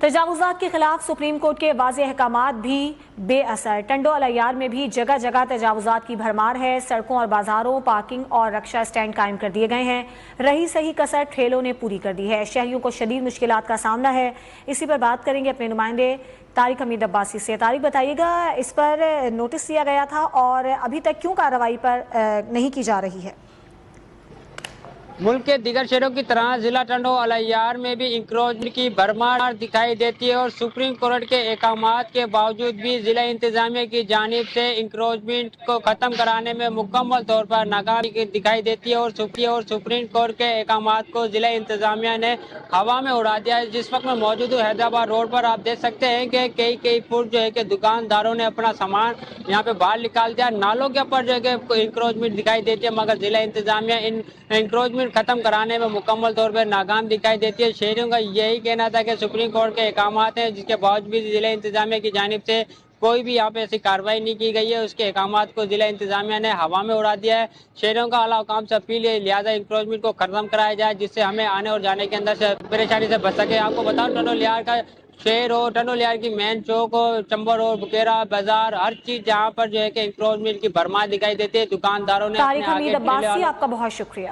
تجاوزات کے خلاف supreme court کے واضح احکامات بھی بے اثر۔ ٹنڈو الیار میں بھی جگہ جگہ تجاوزات کی بھرمار ہے۔ سڑکوں اور بازاروں، پارکنگ اور رکشہ اسٹینڈ قائم کر دیے گئے ہیں۔ رہی صحیح کسر ٹھیلوں نے پوری کر دی ہے۔ شہریوں کو شدید مشکلات کا سامنا ہے۔ اسی پر بات کریں گے اپنے نمائندے طارق حمید عباسی سے۔ طارق، بتائیے گا، اس پر نوٹس دیا گیا تھا اور ابھی تک کیوں کارروائی پر نہیں کی جا رہی ہے؟ ملک کے دیگر شہروں کی طرح ضلع ٹنڈو الیار میں بھی انکروچمنٹ کی بھرمار دکھائی دیتی ہے اور سپریم کورٹ کے احکامات کے باوجود بھی ضلع انتظامیہ کی جانب سے انکروچمنٹ کو ختم کرانے میں مکمل طور پر ناکامی دکھائی دیتی ہے اور سپریم کورٹ کے احکامات کو ضلع انتظامیہ نے ہوا میں اڑا دیا ہے۔ جس وقت میں موجود ہوں حیدرآباد روڈ پر، آپ دیکھ سکتے ہیں کہ کئی فٹ جو ہے کہ دکانداروں نے اپنا سامان یہاں پہ باہر نکال دیا۔ نالوں کے اوپر جو ہے کہ انکروچمنٹ دکھائی دیتی ہے، مگر ضلع انتظامیہ انکروچمنٹ ختم کرانے میں مکمل طور پر ناکام دکھائی دیتی ہے۔ شہریوں کا یہی کہنا تھا کہ سپریم کورٹ کے احکامات ہیں، جس کے باوجود بھی ضلع انتظامیہ کی جانب سے کوئی بھی یہاں پہ ایسی کارروائی نہیں کی گئی ہے۔ اس کے احکامات کو ضلع انتظامیہ نے ہوا میں اڑا دیا ہے۔ شہریوں کا اعلیٰ حکام سے اپیل ہے لہٰذا انکروچمنٹ کو ختم کرایا جائے، جس سے ہمیں آنے اور جانے کے اندر سے پریشانی سے بچ سکے۔ آپ کو بتاؤں ٹنڈو الیار کا شہر ہو، ٹنڈو الیار کی مین چوک ہو، چمبر ہو، بکیرا بازار، ہر چیز جہاں پر جو ہے کہ انکروچمنٹ کی بھرمار دکھائی دیتی ہے۔ دکانداروں نے اپنے طارق حمید آگے ٹھیلے عباسی، والوں آپ کا بہت شکریہ۔